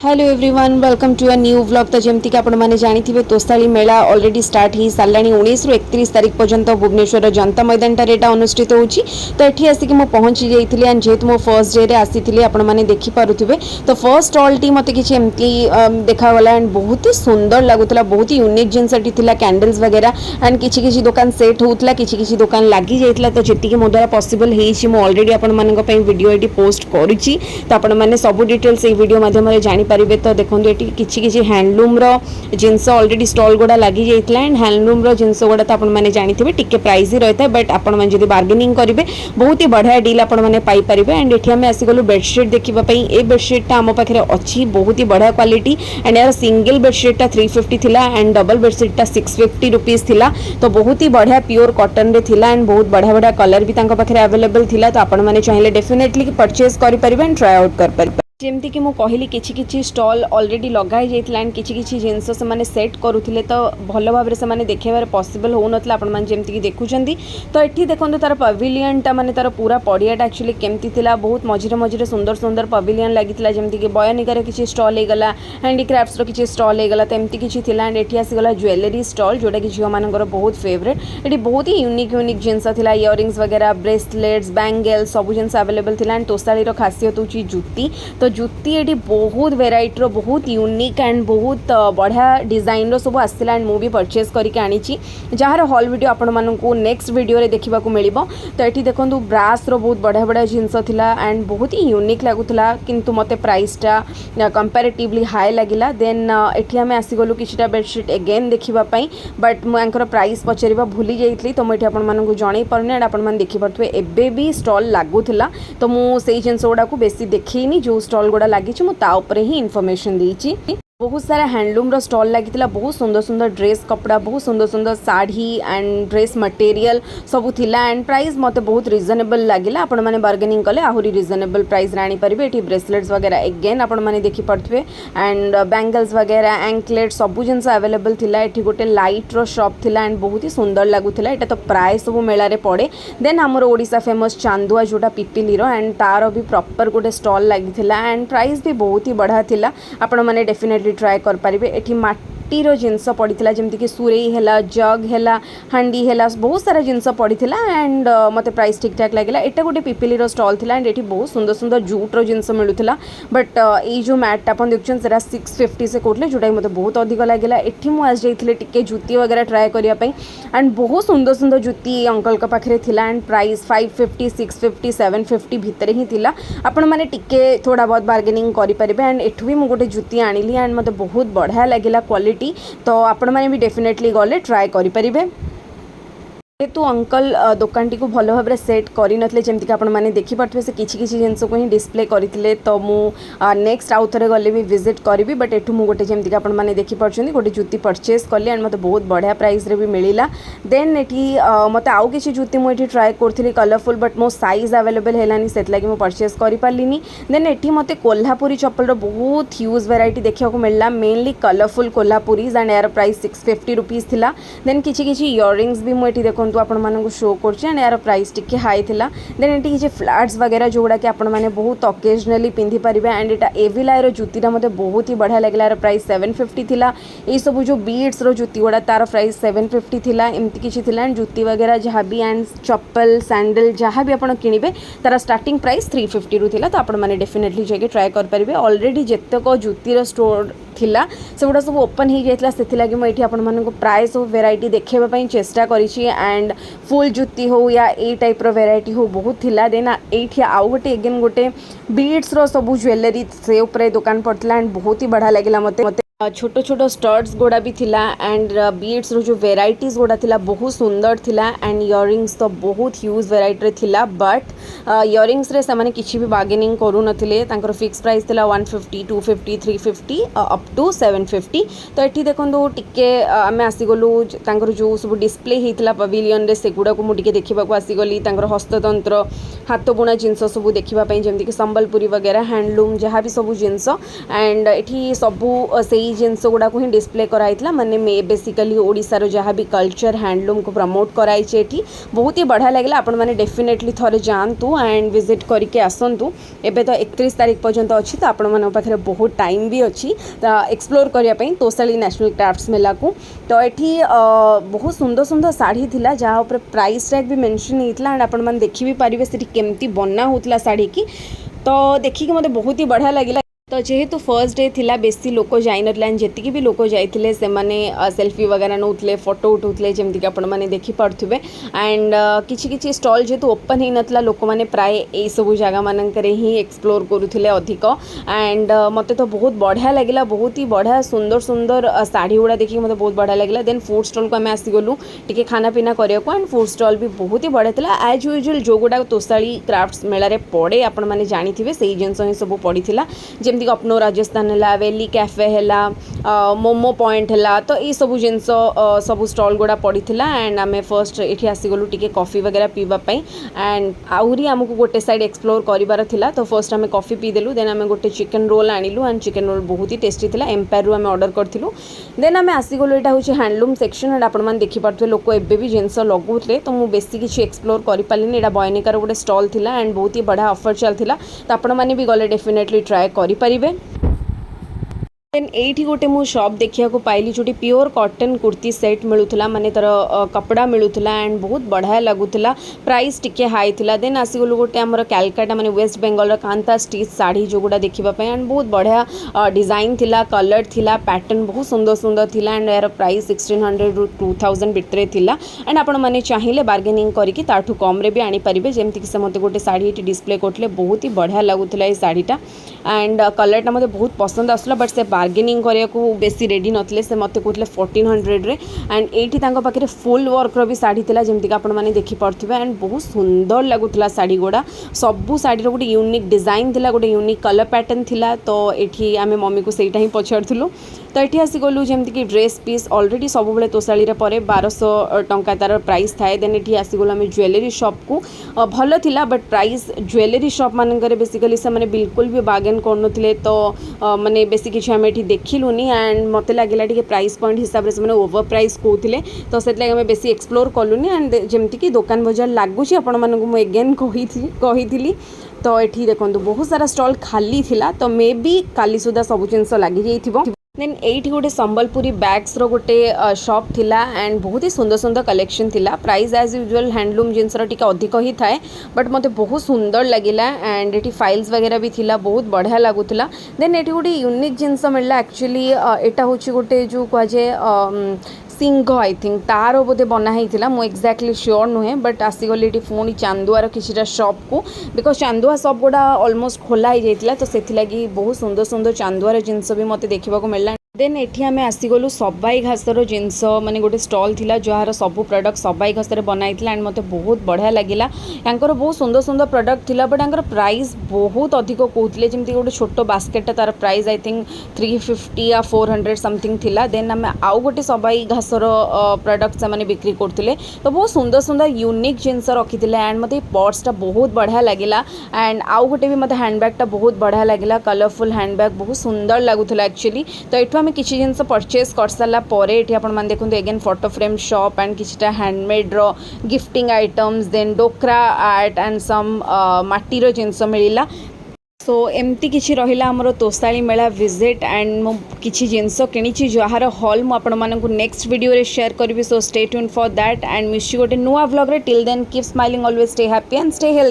Hello everyone welcome to a new vlog. तो जमती कि आपण माने जानिथिबे तोसाली मेला ऑलरेडी स्टार्ट ही सालानी 19 रु 31 तारिख पर्यंत भुवनेश्वर जनता मैदान ठारे एटा अनुष्ठित होउची। तो एठी आसी मो पहुंची जाइथिली एंड जेत मो फर्स्ट डे रे आसीथिली आपण माने देखि पारुथिबे। तो फर्स्ट स्टॉल टी मते किछि एमती देखा गला एंड बहुत ही सुंदर लागुतला, बहुत ही यूनिक जिंसटी थिला, कैंडल्स वगैरह एंड किछि किछि दुकान सेट होउतला, किछि किछि दुकान लागी जाइतला। तो जेति कि मो द्वारा पॉसिबल हेछि मो ऑलरेडी आपण मानक पई वीडियो एटी पोस्ट करूची। तो आपण माने सब डिटेल्स ए वीडियो माध्यम रे जानि पारिबे। तो देखो ये किसी हैंडलूम जिनस ऑलरेडी स्टॉल गुड़ा लगी जाता है एंड हैंडलूम जिनस गुड़ा तो आपने जानी टिके प्राइस ही रही है, बट आपड़ी बार्गेनिंग करेंगे बहुत ही बढ़िया डील आपने पाइपर। एंड ये आम आसीगलु बेडसीट देखापी। ये बेडसीटा आम पाखे अच्छी बहुत ही बढ़िया क्वालिटी एंड यार सिंगल बेडसीटा 350 थिला एंड डबल बेडसीटा 650 रुपीज थिला। तो बहुत ही बढ़िया प्योर कॉटन रे थिला एंड बहुत बढ़िया बढ़िया कलर भी पाखे अवेलेबल थिला। तो आपने चाहिए डेफिनेटली परचेज करेंगे एंड ट्राई आउट करेंगे। जमती कि मुझे कहली किछि स्टॉल ऑलरेडी लगाई जाइଥିଲା एंड किछि जिनस से माने सेट करुथिले। तो भल भाव से माने देखेबार पॉसिबल हो नथला आपण माने जेमती कि देखुचंदी। तो एठी देखंतु तार पवेलियनटा माने तार पूरा पडियाटा एक्चुअली केमती थिला, बहुत मझिरे मझिरे सुंदर सुंदर पवेलियन लागिथिला। जेमती कि बयानिकार किछि स्टॉल हे गला, हैंडीक्राफ्ट्स रो किछि स्टॉल हे गला, तेमती किछि थिला। एंड एठी आसी गला ज्वेलरी स्टॉल जोटा कि झियो मानकर बहुत फेवरेट। एठी बहुत ही यूनिक यूनिक जिनस थिला, इयरिंग्स वगैरह, ब्रेसलेट्स, बैंगल्स सब जिनस अवेलेबल थिला। एंड तोसाली रो खासियत होची जुती। तो जुती एटी बहुत वेराइटी बहुत यूनिक एंड बहुत बढ़िया डिजाइन सब आसला एंड मुझे परचेज करके आनी जार हॉल वीडियो आपण मानू नेक्स्ट वीडियो रे देखा मिलिबो। तो ये देखो ब्रास रो बहुत बढ़िया बढ़िया जिनस थिला एंड बहुत ही यूनिक लगुला, किंतु मते प्राइसटा कंपैरेटिवली हाई लगिला। देन एठी आमे आसीगलु किछिटा बेडशीट अगेन देखिबापई, बट मुझे प्राइस पचारिबा भूली जाइतली। तो मुझे आपण मानू जणै परने एंड आपण मान देखि परथुवे एबे भी स्टॉल लागुला। तो मु सेही जिनस गुडा को बेसी देखिनी, जो स्टॉल गुडा लागी ही इनफॉरमेशन देइची। बहुत सारा हैंडलूम स्टॉल लगी, बहुत सुंदर सुंदर ड्रेस कपड़ा, बहुत सुंदर सुंदर साड़ी एंड ड्रेस मटेरियल सब थिला। एंड प्राइस मते बहुत रिजनेबल लगिला। आपण माने बार्गेनिंग कले आहुरी रिजनेबल प्राइस राणी परिबे। एठी ब्रेसलेट्स वगैरह अगेन आपण माने देखि पड़थुवे एंड बैंगल्स वगैरह, एंकलेट सब जिनस अवेलेबल थिला। एठी गोटे लाइट रो शॉप थिला एंड बहुत ही सुंदर लागुथिला। एटा तो प्राय सब मेला रे पड़े। देन हमर ओडिसा फेमस चांदुआ जोटा पिपिली रो एंड तार भी प्रॉपर गोटे स्टॉल लगिथिला एंड प्राइस भी बहुत ही बढ़िया थिला। आपण माने डेफिनेटली ट्राए कर पारिबे। एठी माटीर जिनस पड़ीला, जमती कि सुरेई हैला, जग हैला, हांडी हैला, बहुत सारा जिनस पड़ीला एंड मते प्राइस ठीक ठाक लगिला। एटा गोटे पिपिलीर स्टॉल थिला एंड एठी बहुत सुंदर सुंदर जूटर जिनस मिलुथिला। बट ये जो मैट आपण देखछन सेरा 650 से कोटले, जोटा मते बहुत अधिक लगिला। एठी मु आज जाइथिले टिके जुती वगैरह ट्राए करिया पई एंड बहुत सुंदर सुंदर जुती अंकल का पाखरे थिला एंड प्राइस 550, 650, 750 भितर ही थिला। आपण माने टिके थोड़ा बहुत बार्गेनिंग करि परिबे। एंड एठु भी मु गोटे जुती आनिली एंड मते बहुत बढ़िया लगिला क्वालिटी। तो आपण माने भी डेफिनेटली गले ट्राए करि परिबे। तो अंकल दुकान टी को भल भाव सेट करनते जमती कि आपने देखी पारे से किसी जिनस को ही डिस्प्ले करते। तो मु नेक्स्ट आउ थे गले भी विजिट करी, बट एठू मु गोटे जमती कि आपने देखी पार्टी गोटे जुती परचेज कली एंड मत बहुत बढ़िया प्राइस रे भी मिला। देन एठी मत आउ किसी जुती मुझे ट्राए करी कलरफुल, बट मो साइज अवेलेबल है से लगी मुझे परचेज कर पार्ली। देन एठी मत कोल्हापुरी चप्पल बहुत ह्यूज वेराइटी देखा मिलला, मेनली कलरफुल कोल्हापुरीज एंड यार प्राइस 650 रुपीज थिला। देन किसी इयरिंग्स भी मुझे देखो आपण मानक शो कर यार प्राइस टिके हाई थिला। देन ये किसी फ्लैट्स वगैरह जोड़ा कि आपण माने बहुत ओकेजनली पिंधि पारिबे एंड एटा एविलाइर जुतीटा मते बहुत ही बढ़िया लगिला। यार प्राइस 750 थिला। ये सब जो बीड्स रो जुती गुड़ा तार प्राइस 750 थिला। एमती किछि थिला एंड जुती वगैरह जहाँ भी एंड चप्पल सैंडल जहाँ भी आपण किनिबे तार स्टार्टिंग प्राइस 350 रु थिला। तो आपण माने डेफिनेटली जाके ट्राए कर पारिबे। ऑलरेडी जेतक जुतीर स्टोर थिला सेगुड़ा सब ओपन हो जाता, से लगी मुझे आपण मानक प्राय सब वेराइटी देखापी चेष्टा करी एंड फुल जुती हो या ए टाइप रो वेराइटी हो बहुत थिला। देन ये आउ गोटे अगेन गोटे बीड्स रो सब ज्वेलरी से ऊपर दुकान पड़ता एंड बहुत ही बढ़िया लगिला मते। छोट छोट स्टड्स गुड़ा भी थिला एंड बीड्स रो जो वेराइटीज गुड़ा थिला बहुत सुंदर थिला एंड इयरिंग्स तो बहुत ह्यूज वेराइटी थिला। बट इयरिंग्स रे से माने किछि भी बार्गेनिंग करू नथिले। तांकर फिक्स प्राइस थिला 150, 250, 350 अप टू 750। तो एठी देखंदो टिके आमे आसी गलु तांकर जो सब डिस्प्ले हेतिला पवेलियन रे सेगुडा को मु टिके देखिबा को आसी गली। तांकर हस्ततंत्र हाथ बुणा जिनस सब देखिबा पई, जेमति कि संबलपुरी वगैरह हैंडलूम जहाँ भी सब जिनस एंड एठी सब सेही जिनस गुड़ा ही डिस्प्ले कराइला माने बेसिकली ओडिशार जहाँ भी कल्चर हैंडलूम को प्रमोट कराई बहुत ही बढ़िया लगे आपण मैंने डेफिनेटली थोड़े जातु एंड विजिट करके आसतु एबे तो 31 तारीख पर्यंत अच्छी तो आपण मान पाखे बहुत टाइम भी अच्छी एक्सप्लोर करने तोशाली नेशनल क्राफ्ट्स मेला को तो ये बहुत सुंदर सुंदर शाढ़ी थिला जहाँ ऊपर प्राइस टैग भी मेंशन होता एंड आपण मैंने देखी भी पारे से केमती बना होता शाढ़ी की तो देखिए मत बहुत ही बढ़िया लगे तो जेहेतु फर्स्ट डे थिला बेसी लोक जाइनला जी भी लोक जाते से सेल्फी वगैरह नौले फोटो उठाते जमीक आपने देखिपे एंड किसी स्टॉल जेहेतु ओपन हो नाला लोक मैंने प्राय यही सब जगह मानक ही एक्सप्लोर करुले अधिक एंड मत तो बहुत बढ़िया लगे बहुत ही बढ़िया सुंदर सुंदर शाढ़ी गुड़ा देखिए मतलब बहुत बढ़िया लगे देन फूड स्टॉल को आम आसीगलु टी खाना पीना करने एंड फूड स्टॉल भी बहुत ही बढ़िया था एज यूजुअल जो गुड़ा तोशाली क्राफ्ट्स मेला पड़े आपण मैंने जानी से जिनस ही सब पड़ी जमी अपनो राजस्थान है वेली कैफे है मोमो पॉइंट है तो ये सब जिनस सब स्टॉल गुड़ा पड़ी एंड आम फर्स्ट ये आसीगलु टी कॉफी वगैरह पीवाई एंड आहरी आमको गोटे साइड एक्सप्लोर करार था तो फर्स्ट आम कॉफी पीदेलु देन आम गोटे चिकेन रोल आणिलु एंड चिकेन रोल बहुत ही टेस्टी था एम्पायर रू आम ऑर्डर करूँ देन आम आसीगलु यहाँ हूँ हैंडलूम सेक्शन एंड आपने देखिपे लोक एवं भी जिनस लगुले तो मुझे बेसी किसी एक्सप्लोर करें यहाँ बयनिकार गोटे स्टॉल था एंड बहुत ही बढ़िया ऑफर चलता तो आपण मैंने भी गले डेफिनेटली ट्राए करें देन एठी गोटे मु शॉप देखिया को पाइली जोटी प्योर कॉटन कुर्ती सेट मिलूला माने तर कपड़ा मिलूला एंड बहुत बढ़िया लगुला प्राइस टिके हाई थिला देन आसीगलु गोटे आमर कैलकाटा माने वेस्ट बेंगल कांता स्टिच साड़ी जो गुड़ा देखिबा पे एंड बहुत बढ़िया डिजाइन थिला कलर थिला पैटर्न बहुत सुंदर सुंदर थिला एंड यार प्राइस 1600 रु 2000 भितरे थिला एंड आपण माने चाहिए बार्गेनिंग करके ताठू कम रे भी आनी परिबे जेमति कि से मते गोटे साड़ी एटी डिस्प्ले करथले बहुत ही बढ़िया लगुला ए साड़ीटा एंड कलरटा मते बहुत पसंद आसला बट से बार्गेनिंग करने को बेसी रेडी नथिले से मते कहते 1400 रे एंड एठी तांको पाखे फुल वर्क रो भी साड़ी थिला जेमति आपण माने देखि पड़थिबे एंड बहुत सुंदर लगुला साड़ी गुड़ा सबू साड़ी रो गोटे यूनिक डिजाइन थिला गोटे यूनिक कलर पैटर्न थिला तो एठी आमे मम्मी को सेटा ही पछारथिलु तो ये आसीगलु जमती कि ड्रेस पीस ऑलरेडी सब बेले तोशाली 1200 टंका तार प्राइस थाए देन ये आसीगलु आम ज्वेलरी शॉप को भल थिला बट प्राइस ज्वेलरी शॉप मानकर बेसिकली से मैंने बिल्कुल भी बार्गेन करनुले तो माने बेसी किसी आम ये देखिलुनी एंड मत लगे टी प्राइस पॉइंट हिसाब से मैंने ओवर प्राइस कहते तो से आम बेसी एक्सप्लोर कलुनी एंड जमती कि दुकान बजार लगुच आपण मानक एगेन कही तो ये देखो बहुत सारा स्टॉल खाली थिला तो मे बी काली सुधा सब जिनस लगी जाइथिबो देन एठी गोटे संबलपुरी बैग्स रो गोटे शॉप थिला एंड बहुत ही सुंदर सुंदर कलेक्शन थिला प्राइस एज यूजुअल हैंडलूम जिनस टिके अधिक ही थाए बट मते बहुत सुंदर लगिला एंड एठी फाइल्स वगैरह भी थिला बहुत बढ़िया लगुला देन एठी गोटे यूनिक जिनस मिलला एक्चुअली एटा होची गोटे जो कह जाए सिंह आई थिंक तार बोधे बनाई मुझे एक्जाक्टली श्योर नुहे बट आसीगली ये पुणी चांदुआर किसी शॉप को बिकज चांदुआ शॉप गुड़ा ऑलमोस्ट खोला ही जाता तो से बहुत सुंदर सुंदर चांदुआर जिनस भी मत देखा मिलला देन एठी आमे आसीगलु सबाई घासर जिनस माने गोटे स्टॉल थिला जार सबू प्रोडक्ट सबाई घास बनाई एंड मते बहुत बढ़िया लगिला यांकर बहुत सुंदर सुंदर प्रोडक्ट थिला बट यांकर प्राइस बहुत अधिक कहते जमी गोटे छोट बास्केट तार प्राइस आई थिंक 350 या 400 समथिंग थिला देन आमे आउ गोटे सबाई घासर प्रोडक्ट से बिक्री करते तो बहुत सुंदर सुंदर यूनिक जिनस रखी एंड मते पर्सटा बहुत बढ़िया लगिला एंड आउ गोटे भी मते हैंडबैगटा बहुत बढ़िया लगिला कलरफुल हैंडबैग बहुत सुंदर लगुला एक्चुअली तो ये आम किसी जिनस परचेज कर सारापर ये आपने देखो again photo frame shop and किसी हैंडमेड रो gifting items then Dokra art and some माटीर जिनस मिलला सो एमती किसी रहा आमर तोशाली मेला विजिट एंड मु किसी जिनस किणी जार हॉल मुझे नेक्स्ट वीडियो रे शेयर करी so stay tuned for that and मिस गोटे नुआ व्लॉग रे till then keep smiling always stay happy and stay healthy.